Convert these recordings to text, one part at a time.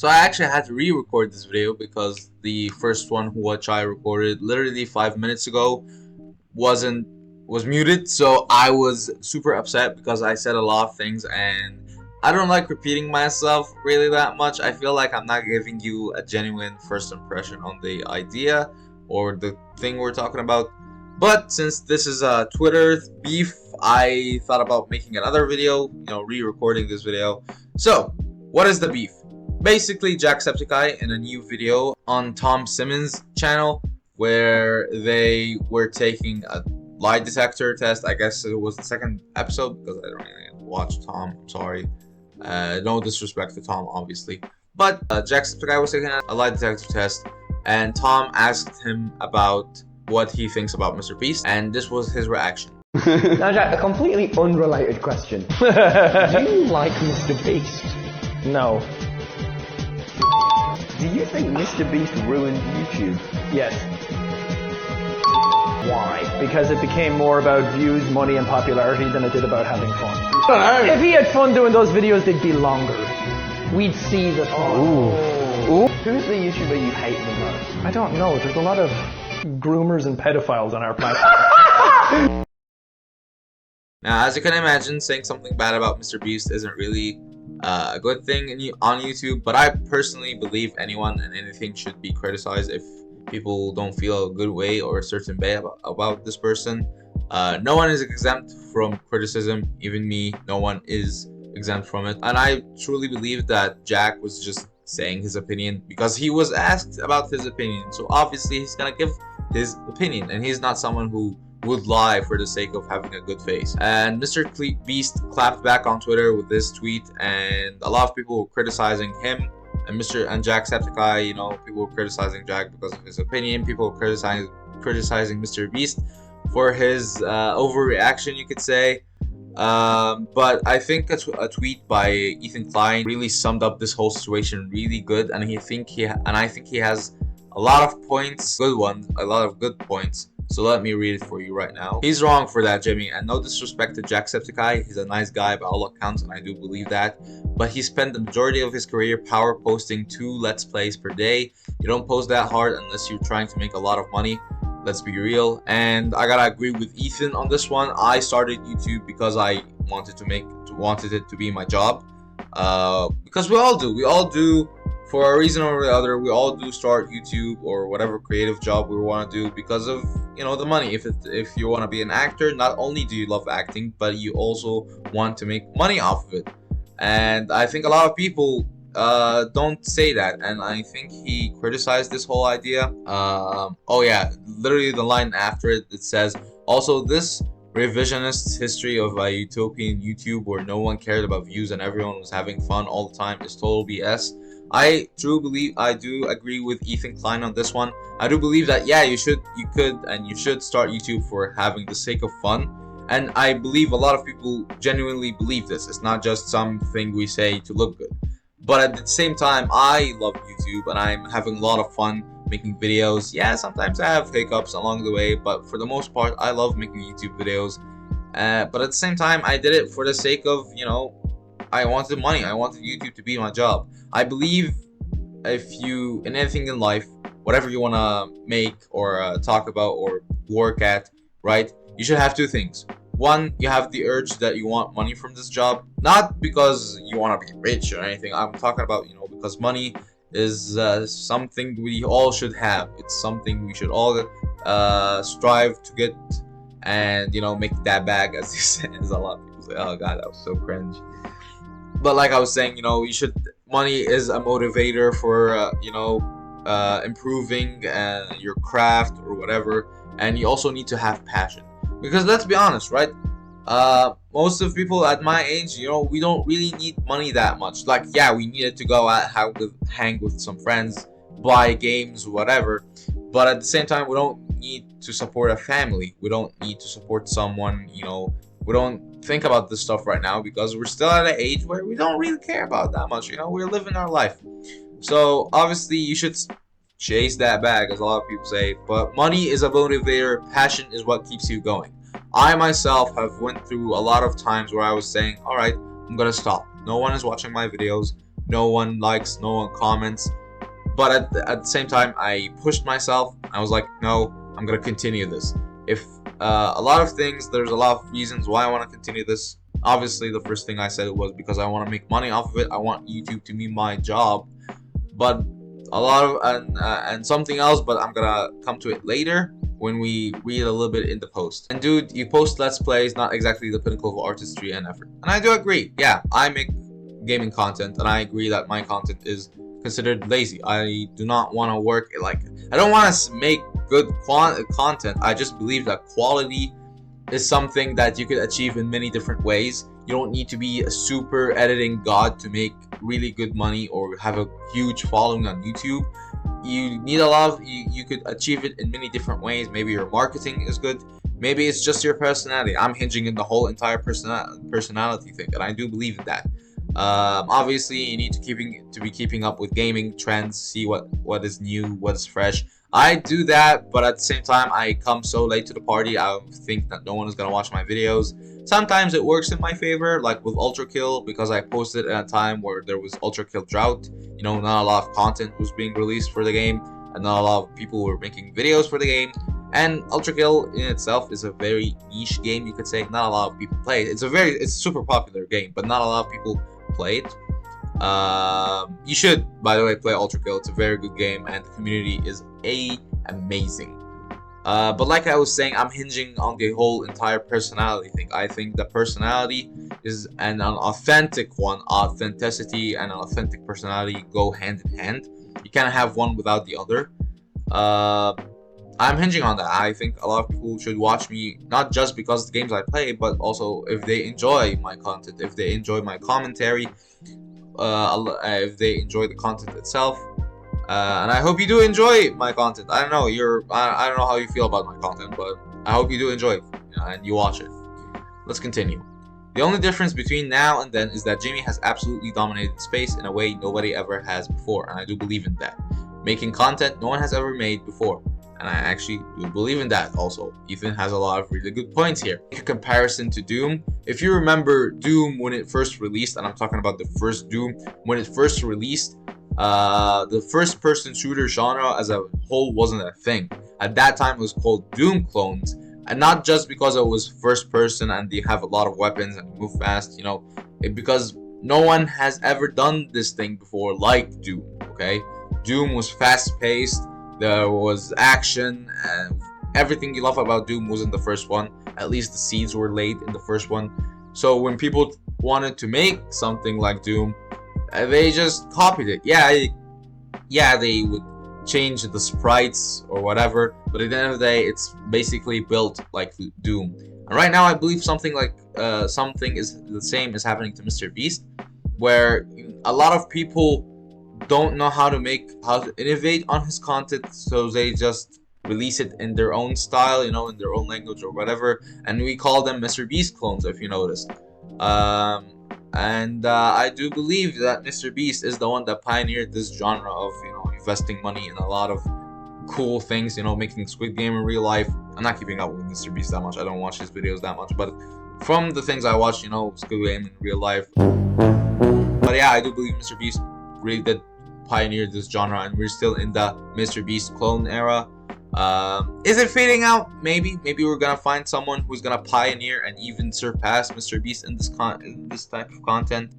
So I actually had to re-record this video because the first one which I recorded literally 5 minutes ago was muted. So I was super upset because I said a lot of things and I don't like repeating myself really that much. I feel like I'm not giving you a genuine first impression on the idea or the thing we're talking about. But since this is a Twitter beef, I thought about making another video, re-recording this video. So, what is the beef? Basically, Jacksepticeye in a new video on Tom Simmons' channel where they were taking a lie detector test. I guess it was the second episode because I don't really watch Tom. I'm sorry. No disrespect to Tom, obviously. But Jacksepticeye was taking a lie detector test, and Tom asked him about what he thinks about Mr. Beast, and this was his reaction. Now, Jack, a completely unrelated question. Do you like Mr. Beast? No. Do you think Mr. Beast ruined YouTube? Yes. Why? Because it became more about views, money, and popularity than it did about having fun. If he had fun doing those videos, they'd be longer. We'd see the fun. Ooh. Who's the YouTuber you hate the most? I don't know. There's a lot of groomers and pedophiles on our platform. Now, as you can imagine, saying something bad about Mr. Beast isn't really a good thing on YouTube, but I personally believe anyone and anything should be criticized if people don't feel a good way or a certain way about this person. No one is exempt from criticism, even me. No one is exempt from it, and I truly believe that Jack was just saying his opinion because he was asked about his opinion, so obviously he's gonna give his opinion, and he's not someone who would lie for the sake of having a good face. And Mr. Beast clapped back on Twitter with this tweet, and a lot of people were criticizing him and Jacksepticeye. People were criticizing Jack because of his opinion. People were criticizing Mr. Beast for his overreaction, you could say. But I think a tweet by Ethan Klein really summed up this whole situation really good, and I think he has a lot of points, a lot of good points. So let me read it for you right now. He's wrong for that, Jimmy, and no disrespect to Jacksepticeye. He's a nice guy by all accounts, and I do believe that. But he spent the majority of his career power posting 2 Let's Plays per day. You don't post that hard unless you're trying to make a lot of money. Let's be real. And I gotta agree with Ethan on this one. I started YouTube because I wanted it to be my job. Because we all do. For a reason or the other, we all do start YouTube or whatever creative job we want to do because of the money. If you want to be an actor, not only do you love acting, but you also want to make money off of it. And I think a lot of people don't say that, and I think he criticized this whole idea. Oh yeah, literally the line after it says, also this revisionist history of a utopian YouTube where no one cared about views and everyone was having fun all the time is total BS. I do agree with Ethan Klein on this one. I do believe that you should start YouTube for having the sake of fun, and I believe a lot of people genuinely believe this. It's not just something we say to look good. But at the same time, I love YouTube and I'm having a lot of fun making videos. Yeah, sometimes I have hiccups along the way, but for the most part, I love making YouTube videos. But at the same time, I did it for the sake of, I wanted money. I wanted YouTube to be my job. I believe in anything in life, whatever you want to make or talk about or work at, right? You should have 2 things. One, you have the urge that you want money from this job, not because you want to be rich or anything. I'm talking about, because money is something we all should have. It's something we should all strive to get and, make that bag, as a lot of people say. Oh God, that was so cringe. But like I was saying, money is a motivator for, improving your craft or whatever. And you also need to have passion. Because let's be honest, right? Most of people at my age, we don't really need money that much. Like, yeah, we needed to go out, hang with some friends, buy games, whatever. But at the same time, we don't need to support a family. We don't need to support someone, we don't think about this stuff right now because we're still at an age where we don't really care about that much. We're living our life. So obviously you should chase that bag, as a lot of people say, but money is a motivator. Passion is what keeps you going. I myself have went through a lot of times where I was saying, all right, I'm gonna stop. No one is watching my videos. no one likes, no one comments. But at the same time, I pushed myself. I was like, no, I'm gonna continue this. If a lot of things, there's a lot of reasons why I want to continue this. Obviously, the first thing I said was because I want to make money off of it. I want YouTube to be my job. But a lot of and something else, but I'm gonna come to it later when we read a little bit in the post. And dude, you post let's plays, not exactly the pinnacle of artistry and effort. And I do agree. Yeah, I make gaming content, and I agree that my content is considered lazy. I do not want to work like, I don't want to make good content. I just believe that quality is something that you could achieve in many different ways. You don't need to be a super editing god to make really good money or have a huge following on YouTube. You need a lot of, you could achieve it in many different ways. Maybe your marketing is good, maybe it's just your personality. I'm hinging in the whole entire personality thing, and I do believe in that. Obviously you need to be keeping up with gaming trends, see what is new, what's fresh. I do that, but at the same time I come so late to the party, I think that no one is gonna watch my videos. Sometimes it works in my favor, like with Ultra Kill, because I posted at a time where there was Ultra Kill drought. You know, not a lot of content was being released for the game, and not a lot of people were making videos for the game. And Ultra Kill in itself is a very niche game, you could say. Not a lot of people play it. It's a super popular game, but not a lot of people play it. You should, by the way, play Ultra Kill. It's a very good game, and the community is amazing. But like I was saying, I'm hinging on the whole entire personality thing. I think the personality is an authentic one. Authenticity and an authentic personality go hand in hand. You can't have one without the other. I'm hinging on that. I think a lot of people should watch me, not just because of the games I play, but also if they enjoy my content, if they enjoy my commentary, if they enjoy the content itself. And I hope you do enjoy my content. I don't know, I don't know how you feel about my content, but I hope you do enjoy it, and you watch it. Let's continue. The only difference between now and then is that Jimmy has absolutely dominated space in a way nobody ever has before, and I do believe in that. Making content no one has ever made before, and I actually do believe in that also. Ethan has a lot of really good points here. In comparison to Doom, if you remember Doom when it first released, and I'm talking about the first Doom, when it first released, the first person shooter genre as a whole wasn't a thing. At that time it was called Doom clones, and not just because it was first person and they have a lot of weapons and move fast, you know, because no one has ever done this thing before like Doom. Okay, Doom was fast paced, there was action, and everything you love about Doom was in the first one. At least the seeds were laid in the first one. So when people wanted to make something like Doom, they just copied it. Yeah, they would change the sprites or whatever, but at the end of the day, it's basically built like Doom. And right now, I believe something is the same is happening to Mr. Beast, where a lot of people don't know how to innovate on his content, so they just release it in their own style, you know, in their own language or whatever, and we call them Mr. Beast clones, if you noticed. I do believe that Mr. Beast is the one that pioneered this genre of, you know, investing money in a lot of cool things, you know, making Squid Game in real life. I'm not keeping up with Mr. Beast that much. I don't watch his videos that much, but from the things I watch, you know, Squid Game in real life. But yeah, I do believe Mr. Beast really did pioneer this genre, and we're still in the Mr. Beast clone era. Is it fading out? Maybe we're gonna find someone who's gonna pioneer and even surpass Mr. Beast in this type of content.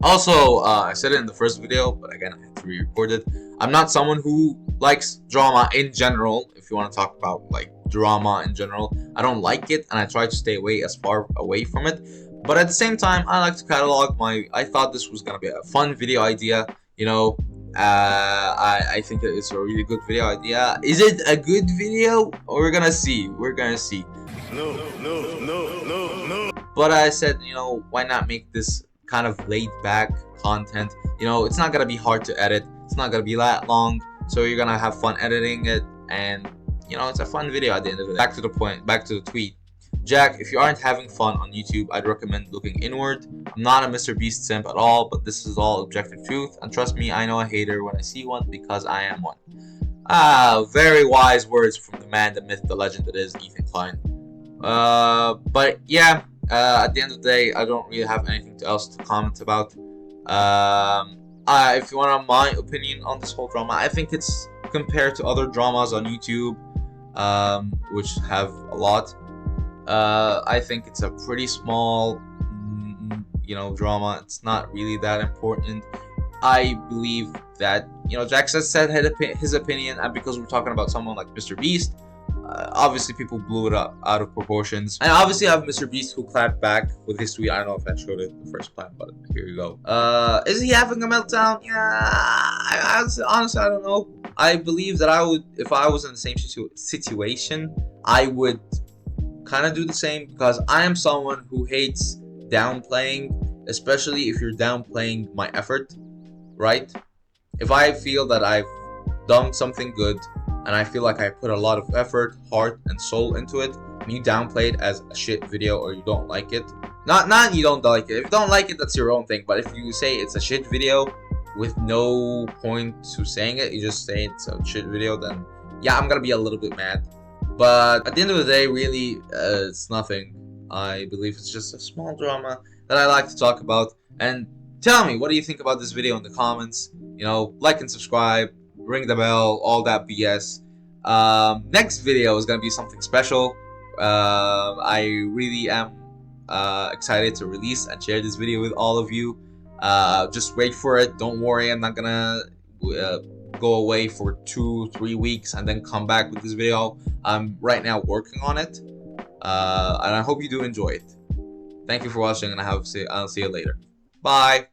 Also, I said it in the first video, but again, I had to re-record it. I'm not someone who likes drama in general. If you want to talk about like drama in general, I don't like it, and I try to stay as far away from it. But at the same time, I like to catalog I thought this was gonna be a fun video idea, you know. I think that it's a really good video idea. Is it a good video? We're gonna see. No. But I said, you know, why not make this kind of laid back content? You know, it's not gonna be hard to edit. It's not gonna be that long. So you're gonna have fun editing it, and you know, it's a fun video at the end of it. Back to the point, back to the tweet. Jack, if you aren't having fun on YouTube, I'd recommend looking inward. I'm not a Mr. Beast simp at all, but this is all objective truth. And trust me, I know a hater when I see one because I am one. Very wise words from the man, the myth, the legend that is Ethan Klein. But yeah, at the end of the day, I don't really have anything else to comment about. if you want my opinion on this whole drama, I think it's compared to other dramas on YouTube, which have a lot. I think it's a pretty small, drama. It's not really that important. I believe that, Jack said his opinion, and because we're talking about someone like Mr. Beast, obviously people blew it up out of proportions. And obviously I have Mr. Beast who clapped back with his tweet. I don't know if I showed it the first clap, but here you go. Is he having a meltdown? Yeah, honestly, I don't know. I believe that I would, if I was in the same situation, I would kind of do the same, because I am someone who hates downplaying, especially if you're downplaying my effort, right? If I feel that I've done something good and I feel like I put a lot of effort, heart, and soul into it, and you downplay it as a shit video or you don't like it, not you don't like it. If you don't like it, that's your own thing. But if you say it's a shit video with no point to saying it, you just say it's a shit video, then yeah, I'm gonna be a little bit mad. But at the end of the day, really, it's nothing. I believe it's just a small drama that I like to talk about. And tell me, what do you think about this video in the comments? Like and subscribe, ring the bell, all that BS. Next video is gonna be something special. I really am excited to release and share this video with all of you. Just wait for it. Don't worry, I'm not gonna go away for 2-3 weeks and then come back with this video. I'm right now working on it, and I hope you do enjoy it. Thank you for watching, and I'll see you later. Bye.